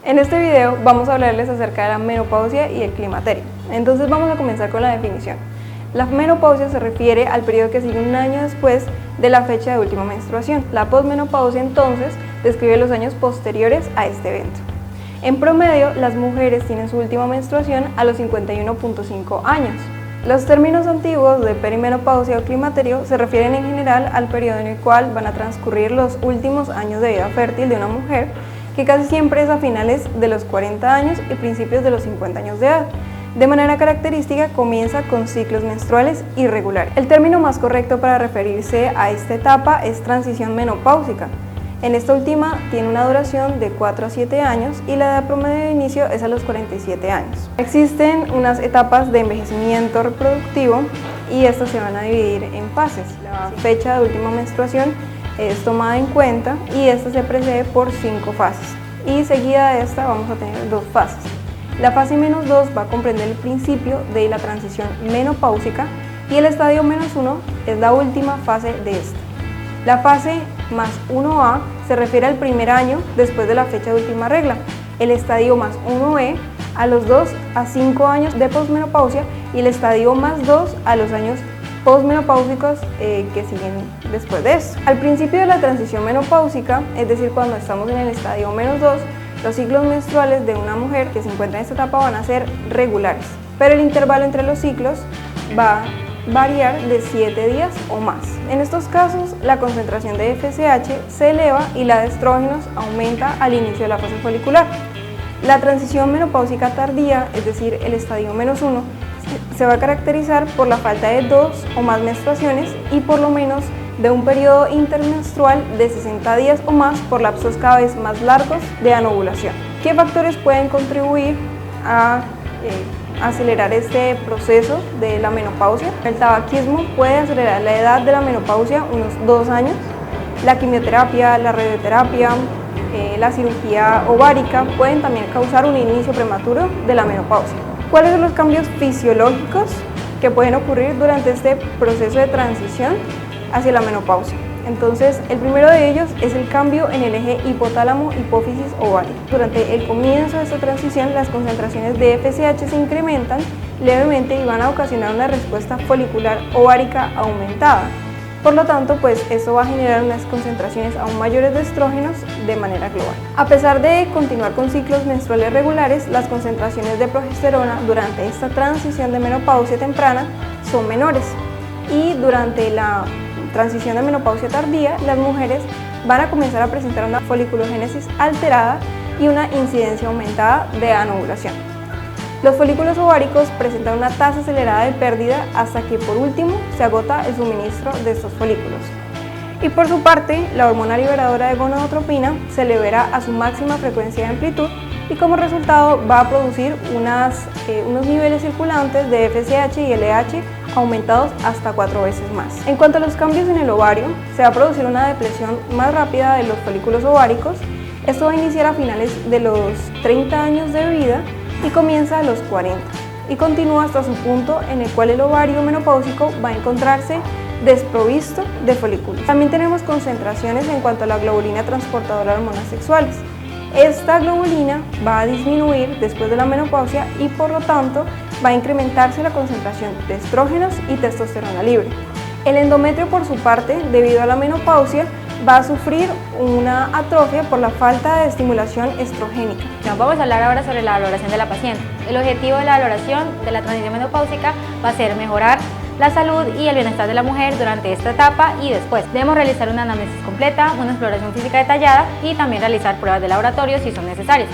En este video vamos a hablarles acerca de la menopausia y el climaterio. Entonces vamos a comenzar con la definición. La menopausia se refiere al periodo que sigue un año después de la fecha de última menstruación. La posmenopausia entonces describe los años posteriores a este evento. En promedio, las mujeres tienen su última menstruación a los 51.5 años. Los términos antiguos de perimenopausia o climaterio se refieren en general al periodo en el cual van a transcurrir los últimos años de vida fértil de una mujer, que casi siempre es a finales de los 40 años y principios de los 50 años de edad. De manera característica, comienza con ciclos menstruales irregulares. El término más correcto para referirse a esta etapa es transición menopáusica. En esta última tiene una duración de 4 a 7 años y la edad promedio de inicio es a los 47 años. Existen unas etapas de envejecimiento reproductivo y estas se van a dividir en fases. La fecha de última menstruación es tomada en cuenta y esta se precede por 5 fases y seguida de esta vamos a tener 2 fases. La fase -2 va a comprender el principio de la transición menopáusica y el estadio -1 es la última fase de esta. La fase +1A se refiere al primer año después de la fecha de última regla, el estadio +1B a los 2 a 5 años de posmenopausia y el estadio +2 a los años posmenopáusicos que siguen después de esto. Al principio de la transición menopáusica, es decir, cuando estamos en el estadio -2, los ciclos menstruales de una mujer que se encuentra en esta etapa van a ser regulares, pero el intervalo entre los ciclos va a variar de 7 días o más. En estos casos, la concentración de FSH se eleva y la de estrógenos aumenta al inicio de la fase folicular. La transición menopáusica tardía, es decir, el estadio -1, se va a caracterizar por la falta de 2 o más menstruaciones y por lo menos de un periodo intermenstrual de 60 días o más por lapsos cada vez más largos de anovulación. ¿Qué factores pueden contribuir a acelerar este proceso de la menopausia? El tabaquismo puede acelerar la edad de la menopausia unos 2 años. La quimioterapia, la radioterapia, la cirugía ovárica pueden también causar un inicio prematuro de la menopausia. ¿Cuáles son los cambios fisiológicos que pueden ocurrir durante este proceso de transición hacia la menopausia? Entonces, el primero de ellos es el cambio en el eje hipotálamo-hipófisis-ovario. Durante el comienzo de esta transición, las concentraciones de FSH se incrementan levemente y van a ocasionar una respuesta folicular ovárica aumentada. Por lo tanto, esto va a generar unas concentraciones aún mayores de estrógenos de manera global. A pesar de continuar con ciclos menstruales regulares, las concentraciones de progesterona durante esta transición de menopausia temprana son menores y durante la transición de menopausia tardía, las mujeres van a comenzar a presentar una foliculogénesis alterada y una incidencia aumentada de anovulación. Los folículos ováricos presentan una tasa acelerada de pérdida hasta que por último se agota el suministro de estos folículos. Y por su parte, la hormona liberadora de gonadotropina se libera a su máxima frecuencia y amplitud y como resultado va a producir unos niveles circulantes de FSH y LH aumentados hasta 4 veces más. En cuanto a los cambios en el ovario, se va a producir una depresión más rápida de los folículos ováricos. Esto va a iniciar a finales de los 30 años de vida y comienza a los 40 y continúa hasta su punto en el cual el ovario menopáusico va a encontrarse desprovisto de folículos. También tenemos concentraciones en cuanto a la globulina transportadora de hormonas sexuales. Esta globulina va a disminuir después de la menopausia y por lo tanto va a incrementarse la concentración de estrógenos y testosterona libre. El endometrio, por su parte, debido a la menopausia, va a sufrir una atrofia por la falta de estimulación estrogénica. Vamos a hablar ahora sobre la valoración de la paciente. El objetivo de la valoración de la transición menopáusica va a ser mejorar la salud y el bienestar de la mujer durante esta etapa y después. Debemos realizar una anamnesis completa, una exploración física detallada y también realizar pruebas de laboratorio si son necesarias.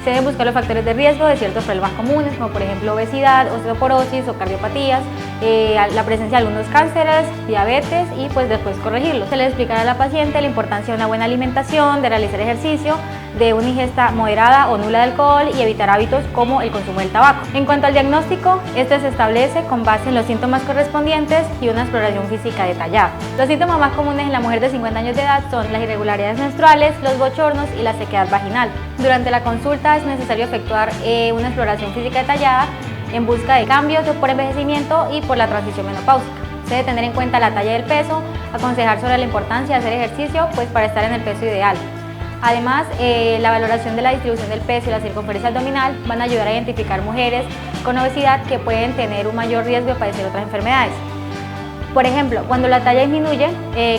Se deben buscar los factores de riesgo de ciertos problemas comunes, como por ejemplo obesidad, osteoporosis o cardiopatías, la presencia de algunos cánceres, diabetes y después corregirlos. Se le explicará a la paciente la importancia de una buena alimentación, de realizar ejercicio, de una ingesta moderada o nula de alcohol y evitar hábitos como el consumo del tabaco. En cuanto al diagnóstico, este se establece con base en los síntomas correspondientes y una exploración física detallada. Los síntomas más comunes en la mujer de 50 años de edad son las irregularidades menstruales, los bochornos y la sequedad vaginal. Durante la consulta es necesario efectuar una exploración física detallada en busca de cambios por envejecimiento y por la transición menopáusica. Se debe tener en cuenta la talla del peso, aconsejar sobre la importancia de hacer ejercicio para estar en el peso ideal. Además, la valoración de la distribución del peso y la circunferencia abdominal van a ayudar a identificar mujeres con obesidad que pueden tener un mayor riesgo de padecer otras enfermedades. Por ejemplo, cuando la talla disminuye,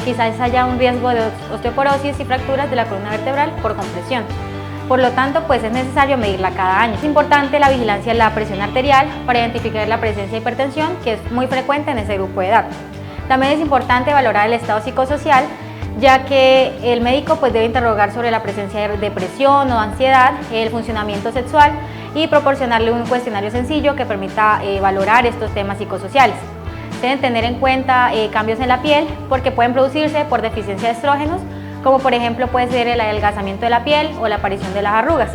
quizás haya un riesgo de osteoporosis y fracturas de la columna vertebral por compresión. Por lo tanto, pues es necesario medirla cada año. Es importante la vigilancia de la presión arterial para identificar la presencia de hipertensión, que es muy frecuente en ese grupo de edad. También es importante valorar el estado psicosocial, ya que el médico pues debe interrogar sobre la presencia de depresión o ansiedad, el funcionamiento sexual y proporcionarle un cuestionario sencillo que permita valorar estos temas psicosociales. Deben tener en cuenta cambios en la piel porque pueden producirse por deficiencia de estrógenos, como por ejemplo puede ser el adelgazamiento de la piel o la aparición de las arrugas.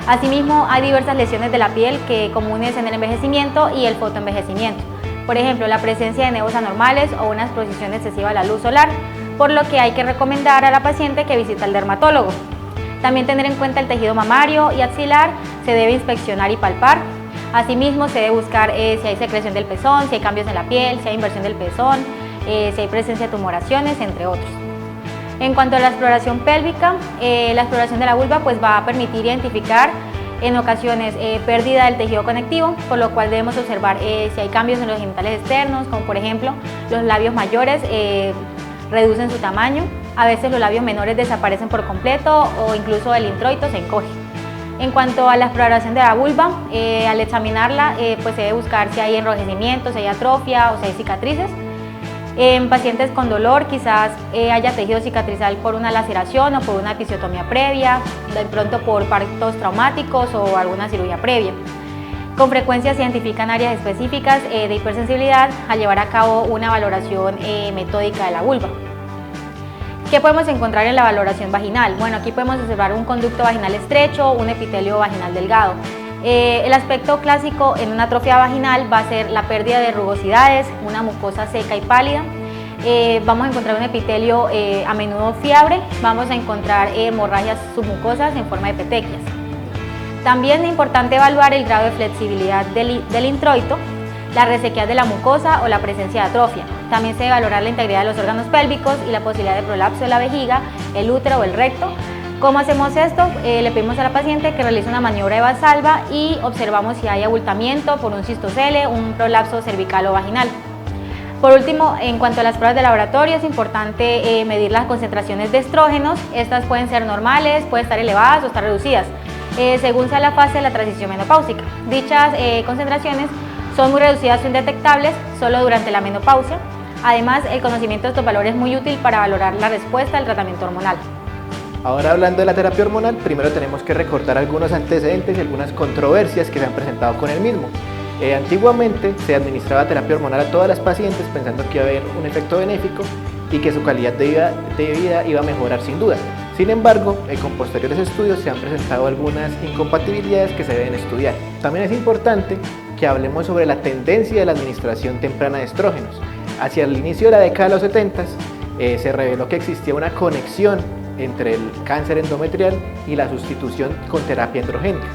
Asimismo, hay diversas lesiones de la piel comunes en el envejecimiento y el fotoenvejecimiento. Por ejemplo, la presencia de nevos anormales o una exposición excesiva a la luz solar, por lo que hay que recomendar a la paciente que visite al dermatólogo. También tener en cuenta el tejido mamario y axilar, se debe inspeccionar y palpar. Asimismo, se debe buscar si hay secreción del pezón, si hay cambios en la piel, si hay inversión del pezón, si hay presencia de tumoraciones, entre otros. En cuanto a la exploración pélvica, la exploración de la vulva pues, va a permitir identificar en ocasiones pérdida del tejido conectivo, por lo cual debemos observar si hay cambios en los genitales externos, como por ejemplo los labios mayores reducen su tamaño, a veces los labios menores desaparecen por completo o incluso el introito se encoge. En cuanto a la exploración de la vulva, al examinarla pues se debe buscar si hay enrojecimiento, si hay atrofia o si hay cicatrices. En pacientes con dolor quizás haya tejido cicatrizal por una laceración o por una episiotomía previa, de pronto por partos traumáticos o alguna cirugía previa. Con frecuencia se identifican áreas específicas de hipersensibilidad al llevar a cabo una valoración metódica de la vulva. ¿Qué podemos encontrar en la valoración vaginal? Bueno, aquí podemos observar un conducto vaginal estrecho, un epitelio vaginal delgado. El aspecto clásico en una atrofia vaginal va a ser la pérdida de rugosidades, una mucosa seca y pálida. Vamos a encontrar un epitelio a menudo fiebre, vamos a encontrar hemorragias submucosas en forma de petequias. También es importante evaluar el grado de flexibilidad del introito, la resequedad de la mucosa o la presencia de atrofia. También se debe valorar la integridad de los órganos pélvicos y la posibilidad de prolapso de la vejiga, el útero o el recto. ¿Cómo hacemos esto? Le pedimos a la paciente que realice una maniobra de Valsalva y observamos si hay abultamiento por un cistocele, un prolapso cervical o vaginal. Por último, en cuanto a las pruebas de laboratorio, es importante medir las concentraciones de estrógenos. Estas pueden ser normales, pueden estar elevadas o estar reducidas, según sea la fase de la transición menopáusica. Dichas concentraciones son muy reducidas o indetectables solo durante la menopausia. Además, el conocimiento de estos valores es muy útil para valorar la respuesta al tratamiento hormonal. Ahora, hablando de la terapia hormonal, primero tenemos que recordar algunos antecedentes y algunas controversias que se han presentado con el mismo. Antiguamente se administraba terapia hormonal a todas las pacientes pensando que iba a haber un efecto benéfico y que su calidad de vida iba a mejorar sin duda. Sin embargo, con posteriores estudios se han presentado algunas incompatibilidades que se deben estudiar. También es importante que hablemos sobre la tendencia de la administración temprana de estrógenos. Hacia el inicio de la década de los 70 se reveló que existía una conexión entre el cáncer endometrial y la sustitución con terapia androgénica.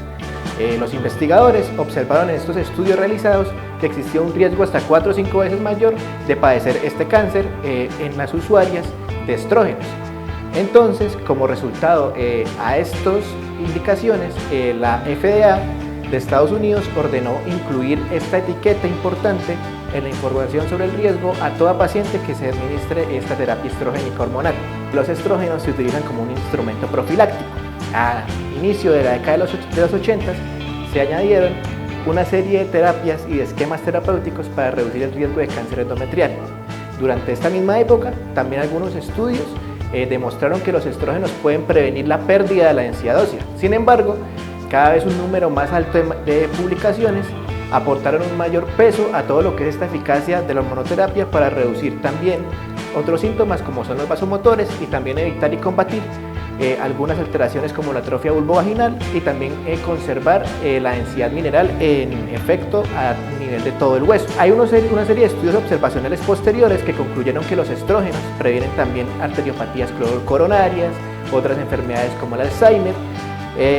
Los investigadores observaron en estos estudios realizados que existía un riesgo hasta 4 o 5 veces mayor de padecer este cáncer en las usuarias de estrógenos. Entonces, como resultado a estas indicaciones, la FDA de Estados Unidos ordenó incluir esta etiqueta importante en la información sobre el riesgo a toda paciente que se administre esta terapia estrogénica hormonal. Los estrógenos se utilizan como un instrumento profiláctico. A inicio de la década de los 80 se añadieron una serie de terapias y de esquemas terapéuticos para reducir el riesgo de cáncer endometrial. Durante esta misma época, también algunos estudios demostraron que los estrógenos pueden prevenir la pérdida de la densidad ósea. Sin embargo, cada vez un número más alto de publicaciones aportaron un mayor peso a todo lo que es esta eficacia de la hormonoterapia para reducir también otros síntomas como son los vasomotores y también evitar y combatir algunas alteraciones como la atrofia vulvovaginal y también conservar la densidad mineral en efecto a nivel de todo el hueso. Hay una serie de estudios observacionales posteriores que concluyeron que los estrógenos previenen también arteriopatías coronarias, otras enfermedades como el Alzheimer.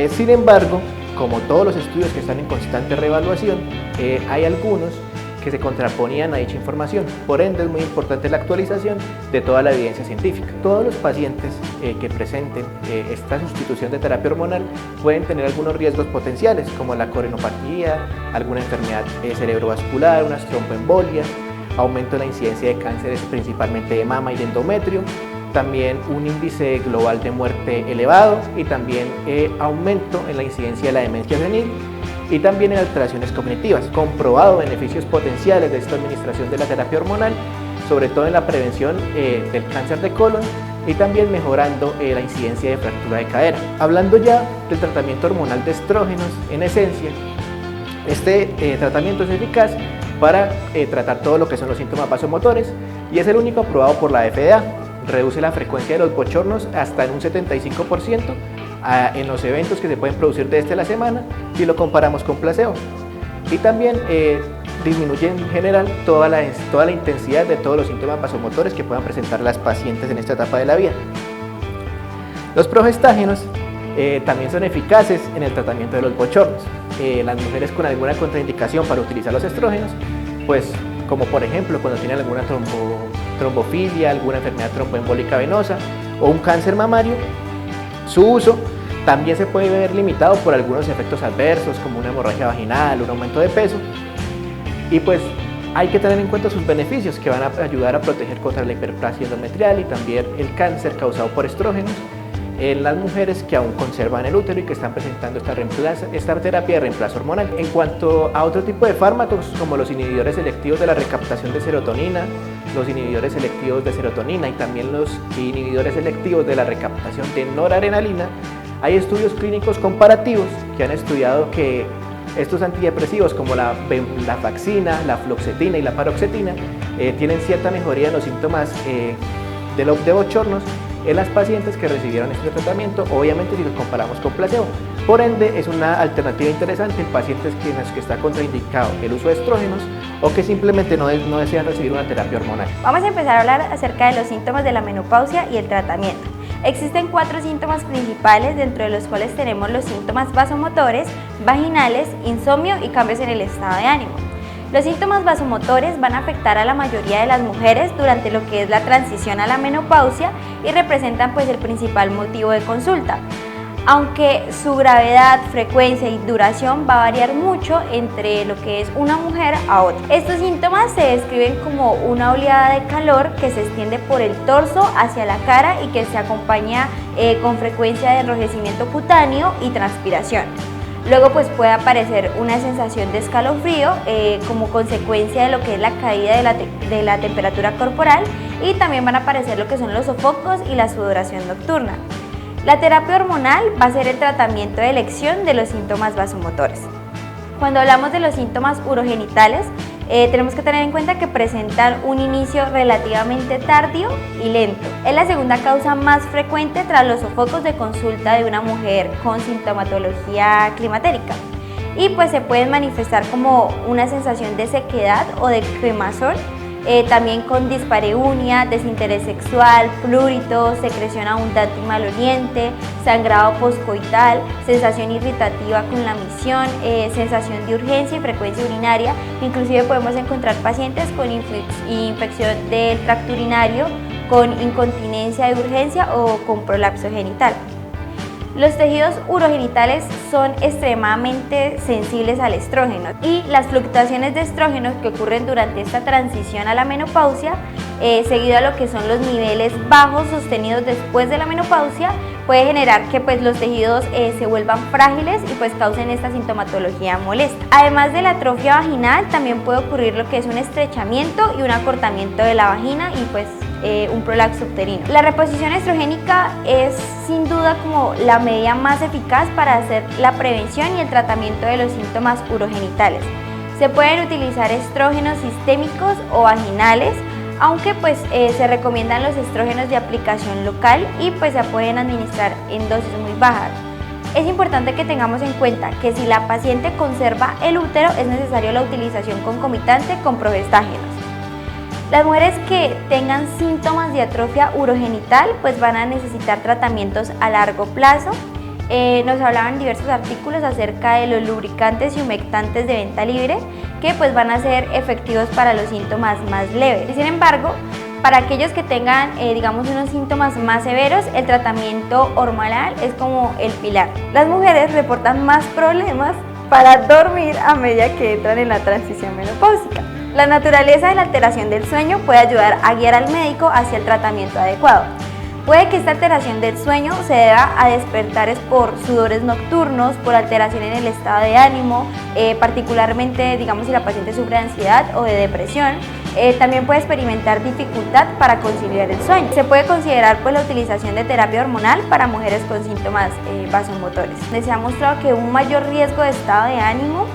Sin embargo, como todos los estudios que están en constante reevaluación, hay algunos que se contraponían a dicha información. Por ende, es muy importante la actualización de toda la evidencia científica. Todos los pacientes que presenten esta sustitución de terapia hormonal pueden tener algunos riesgos potenciales, como la coronopatía, alguna enfermedad cerebrovascular, unas tromboembolias, aumento en la incidencia de cánceres principalmente de mama y de endometrio, también un índice global de muerte elevado y también aumento en la incidencia de la demencia senil y también en alteraciones cognitivas. Comprobado beneficios potenciales de esta administración de la terapia hormonal, sobre todo en la prevención del cáncer de colon y también mejorando la incidencia de fractura de cadera. Hablando ya del tratamiento hormonal de estrógenos, en esencia, este tratamiento es eficaz para tratar todo lo que son los síntomas vasomotores y es el único aprobado por la FDA. Reduce la frecuencia de los bochornos hasta en un 75% en los eventos que se pueden producir desde la semana si lo comparamos con placebo. Y también disminuye en general toda la intensidad de todos los síntomas vasomotores que puedan presentar las pacientes en esta etapa de la vida. Los progestágenos también son eficaces en el tratamiento de los bochornos. Las mujeres con alguna contraindicación para utilizar los estrógenos, pues como por ejemplo cuando tienen alguna trombofilia, alguna enfermedad tromboembólica venosa o un cáncer mamario, su uso también se puede ver limitado por algunos efectos adversos como una hemorragia vaginal, un aumento de peso y pues hay que tener en cuenta sus beneficios que van a ayudar a proteger contra la hiperplasia endometrial y también el cáncer causado por estrógenos en las mujeres que aún conservan el útero y que están presentando esta terapia de reemplazo hormonal. En cuanto a otro tipo de fármacos como los inhibidores selectivos de la recaptación de serotonina, los inhibidores selectivos de serotonina y también los inhibidores selectivos de la recaptación de noradrenalina, hay estudios clínicos comparativos que han estudiado que estos antidepresivos como la venlafaxina, la fluoxetina y la paroxetina tienen cierta mejoría en los síntomas de bochornos en las pacientes que recibieron este tratamiento, obviamente si lo comparamos con placebo. Por ende, es una alternativa interesante en pacientes en los que está contraindicado el uso de estrógenos o que simplemente no desean recibir una terapia hormonal. Vamos a empezar a hablar acerca de los síntomas de la menopausia y el tratamiento. Existen 4 síntomas principales, dentro de los cuales tenemos los síntomas vasomotores, vaginales, insomnio y cambios en el estado de ánimo. Los síntomas vasomotores van a afectar a la mayoría de las mujeres durante lo que es la transición a la menopausia y representan pues el principal motivo de consulta, aunque su gravedad, frecuencia y duración va a variar mucho entre lo que es una mujer a otra. Estos síntomas se describen como una oleada de calor que se extiende por el torso hacia la cara y que se acompaña con frecuencia de enrojecimiento cutáneo y transpiración. Luego pues puede aparecer una sensación de escalofrío como consecuencia de lo que es la caída de la temperatura corporal y también van a aparecer lo que son los sofocos y la sudoración nocturna. La terapia hormonal va a ser el tratamiento de elección de los síntomas vasomotores. Cuando hablamos de los síntomas urogenitales, tenemos que tener en cuenta que presentan un inicio relativamente tardío y lento. Es la segunda causa más frecuente tras los sofocos de consulta de una mujer con sintomatología climatérica y pues se pueden manifestar como una sensación de sequedad o de quemazón, también con dispareunia, desinterés sexual, prurito, secreción abundante y maloliente, sangrado poscoital, sensación irritativa con la misión, sensación de urgencia y frecuencia urinaria. Inclusive podemos encontrar pacientes con infección del tracto urinario, con incontinencia de urgencia o con prolapso genital. Los tejidos urogenitales son extremadamente sensibles al estrógeno y las fluctuaciones de estrógenos que ocurren durante esta transición a la menopausia, seguido a lo que son los niveles bajos sostenidos después de la menopausia, puede generar que pues, los tejidos se vuelvan frágiles y pues causen esta sintomatología molesta. Además de la atrofia vaginal, también puede ocurrir lo que es un estrechamiento y un acortamiento de la vagina y pues un prolapso uterino. La reposición estrogénica es sin duda como la medida más eficaz para hacer la prevención y el tratamiento de los síntomas urogenitales. Se pueden utilizar estrógenos sistémicos o vaginales, aunque pues se recomiendan los estrógenos de aplicación local y pues se pueden administrar en dosis muy bajas. Es importante que tengamos en cuenta que si la paciente conserva el útero es necesaria la utilización concomitante con progestágenos. Las mujeres que tengan síntomas de atrofia urogenital pues van a necesitar tratamientos a largo plazo Nos hablaban diversos artículos acerca de los lubricantes y humectantes de venta libre que pues van a ser efectivos para los síntomas más leves. Sin embargo, para aquellos que tengan, digamos, unos síntomas más severos, el tratamiento hormonal es como el pilar. Las mujeres reportan más problemas para dormir a medida que entran en la transición menopáusica. La naturaleza de la alteración del sueño puede ayudar a guiar al médico hacia el tratamiento adecuado. Puede que esta alteración del sueño se deba a despertares por sudores nocturnos, por alteración en el estado de ánimo, particularmente, digamos, si la paciente sufre de ansiedad o de depresión. También puede experimentar dificultad para conciliar el sueño. Se puede considerar pues la utilización de terapia hormonal para mujeres con síntomas vasomotores. Se ha mostrado que un mayor riesgo de estado de ánimo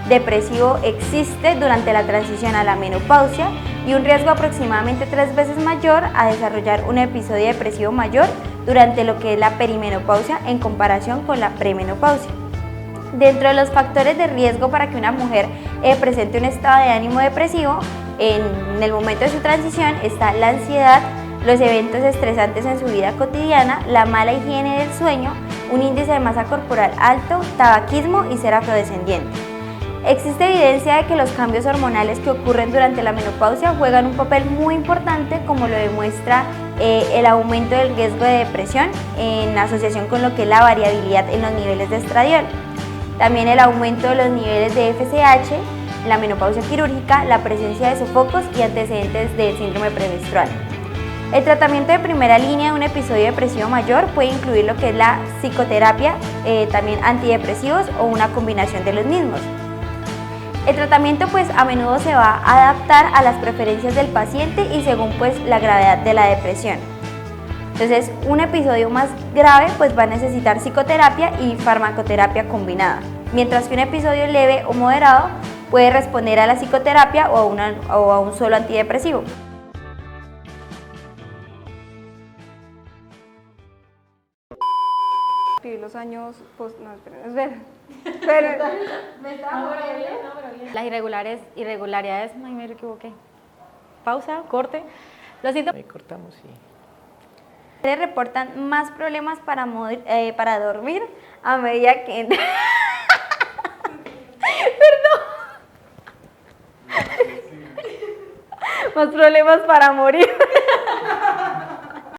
depresivo existe durante la transición a la menopausia y un riesgo aproximadamente 3 veces mayor a desarrollar un episodio depresivo mayor durante lo que es la perimenopausia en comparación con la premenopausia. Dentro de los factores de riesgo para que una mujer presente un estado de ánimo depresivo en el momento de su transición está la ansiedad, los eventos estresantes en su vida cotidiana, la mala higiene del sueño, un índice de masa corporal alto, tabaquismo y ser afrodescendiente. Existe evidencia de que los cambios hormonales que ocurren durante la menopausia juegan un papel muy importante, como lo demuestra el aumento del riesgo de depresión en asociación con lo que es la variabilidad en los niveles de estradiol. También el aumento de los niveles de FSH, la menopausia quirúrgica, la presencia de sofocos y antecedentes del síndrome premenstrual. El tratamiento de primera línea de un episodio depresivo mayor puede incluir lo que es la psicoterapia, también antidepresivos o una combinación de los mismos. El tratamiento pues a menudo se va a adaptar a las preferencias del paciente y según pues la gravedad de la depresión. Entonces, un episodio más grave pues va a necesitar psicoterapia y farmacoterapia combinada, mientras que un episodio leve o moderado puede responder a la psicoterapia o a un solo antidepresivo. Los años no, esperen. Las irregularidades, ay, me equivoqué. Pausa, corte. Los síntomas. Ahí cortamos, sí. Mujeres reportan más problemas para dormir a medida que... Perdón. Más problemas para morir.